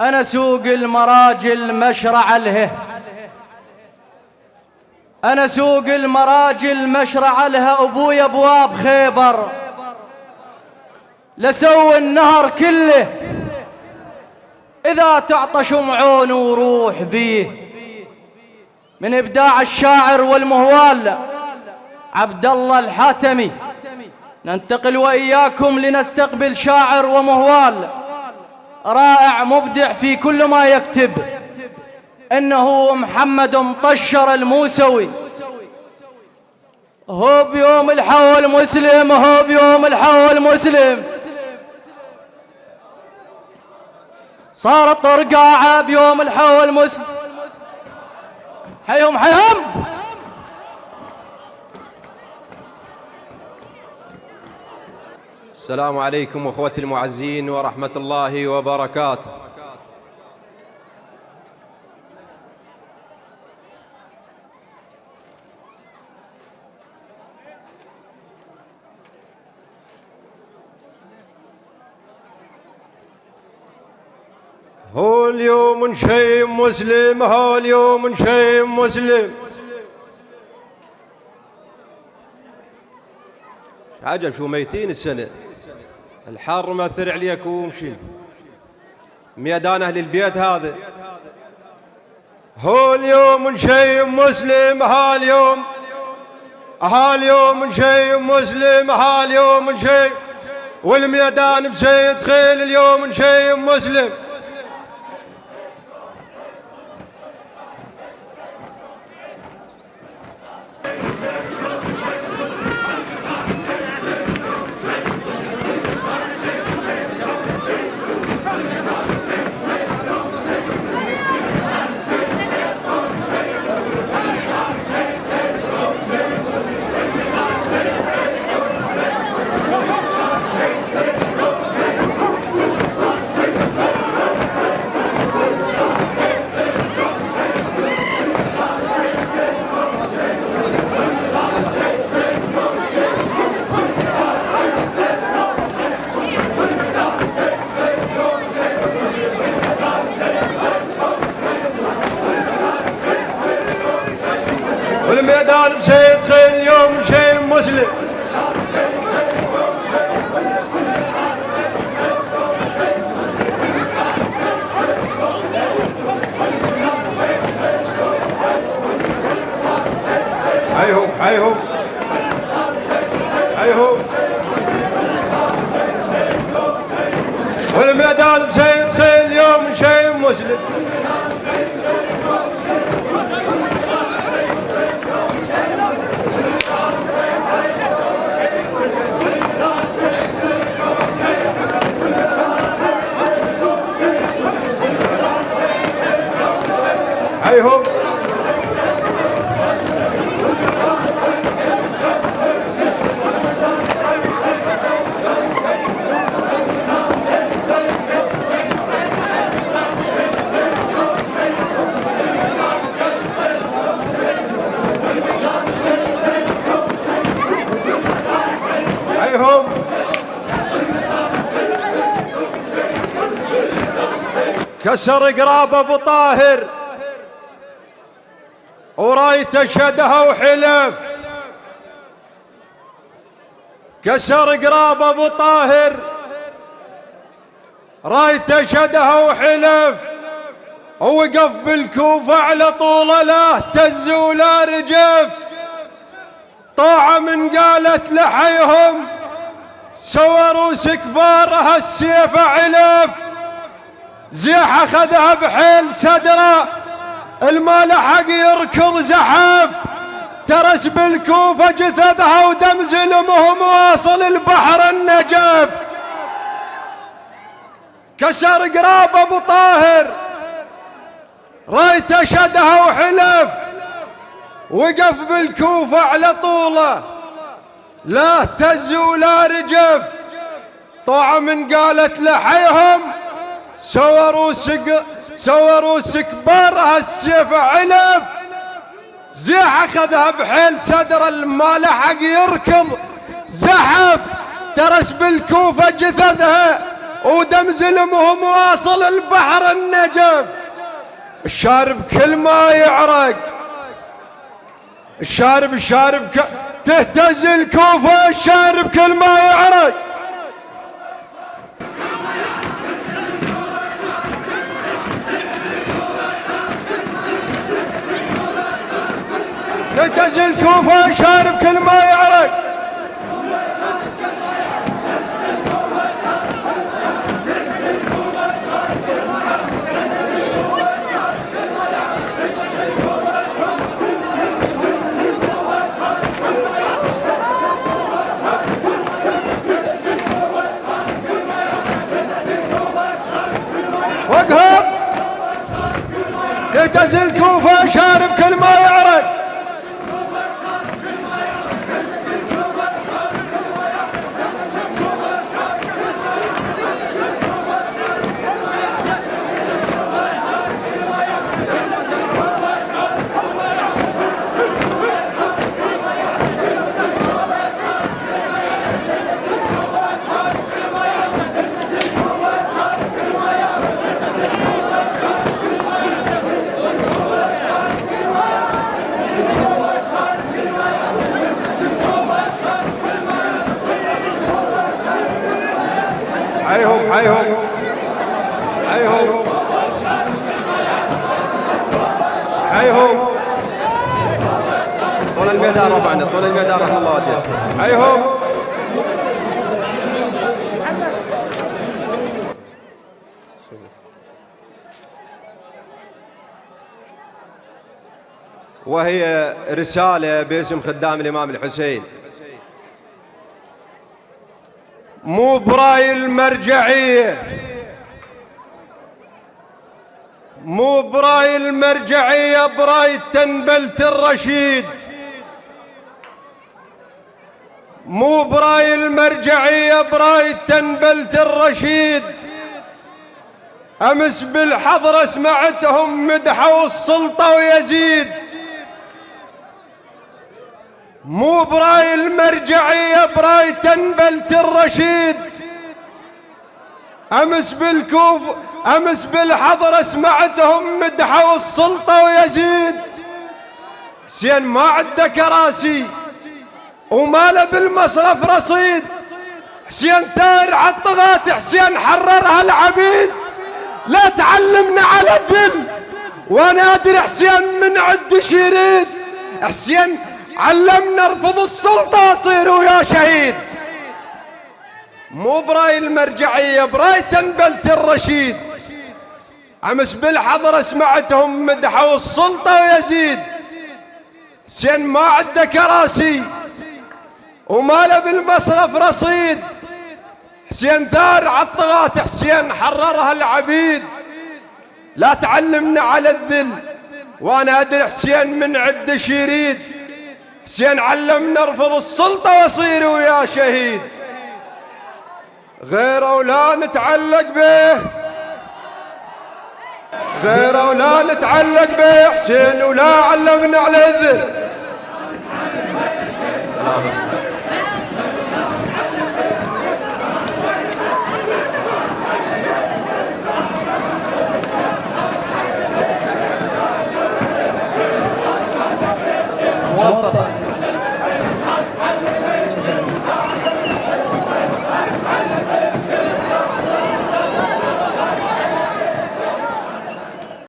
أنا سوق المراجل مشرع اله، أنا سوق المراجل مشرع لها. أبوي أبواب خيبر لسوي النهر كله، إذا تعطش معون وروح بيه. من إبداع الشاعر والمهوال عبد الله الحاتمي ننتقل وإياكم لنستقبل شاعر ومهوال رائع مبدع في كل ما يكتب، إنه محمد مطشر الموسوي. هو بيوم الحول مسلم، هو بيوم الحول مسلم، صارت طرقاعة بيوم الحول مسلم. حيهم حيهم. السلام عليكم اخوتي المعزين ورحمة الله وبركاته. هو اليوم نشيم مسلم، هو اليوم نشيم مسلم. عجب شو ميتين السنة، الحر مأثر عليكم ومشي ميدان أهل البيت هذا. هو اليوم نشيم مسلم، هاليوم هاليوم نشيم مسلم، هاليوم نشيم والميدان بسيد خيل. اليوم نشيم مسلم، والميدان بسيد خيل. اليوم نشيم مسلم، هيهم هيهم هيهم. والميدان بسيد خيل. اليوم نشيم مسلم، هيهم هيهم. كسر قراب ابو طاهر ورايته شدها وحلف، كسر قراب ابو طاهر رايته شدها وحلف. ووقف بالكوفة على طول لا اهتز ولا رجف. طاعة من قالت لحيهم سوى روس كبار هالسيف علف. زيح اخذها بحيل صدره المال حق يركض زحف. ترس بالكوفة جثثها ودم زلمهم واصل البحر النجف. كسر قراب ابو طاهر رايته شدها وحلف. وقف بالكوفة على طوله لا اهتز ولا رجف. طاعة من قالت لحيهم سوى روس كبار هالسيف علف. زيح اخذها بحيل صدر المال حق يركض زحف. ترس بالكوفة جثثها ودم زلمهم واصل البحر النجف. الشارب كل ما يعرق، الشارب تهتز الكوفة، الشارب كل ما يعرق. تهتز الكوفة، الشارب كل ما يعرق. وقهم تهتز الكوفة، شارب كل ما يعرق. حيهم حيهم حيهم حيهم. طول الميدان ربعنا، طول الميدان رحمه الله وديه. حيهم. وهي رسالة باسم خدام الإمام الحسين، مو براي المرجعية، مو براي المرجعية، براي تنبلة الرشيد. مو براي المرجعية، براي تنبلة الرشيد. أمس بالحضرة سمعتهم مدحوا السلطة ويزيد. مو براي المرجعية، براي تنبلة الرشيد. أمس بالحضرة سمعتهم مدحوا السلطة ويزيد. حسين ما عنده كراسي وماله بالمصرف رصيد. حسين ثار عالطغاة، حسين حررها العبيد. لا تعلمنا على الذل وانا ادري حسين من عد شريد. حسين علمنا ارفض السلطة اصير ويا شهيد. مو براي المرجعية، براي تنبلة الرشيد. امس بالحضرة سمعتهم مدحوا السلطة ويزيد. حسين ما عنده كراسي وماله بالمصرف رصيد. حسين ثار عالطغاة، حسين حررها العبيد. لا تعلمنا على الذل وانا ادري حسين من عد شريد. حسين علمنا ارفض السلطة واصير ويا شهيد. غيره لا نتعلق به، غيره لا نتعلق به. حسين ولا علمنا على الذل.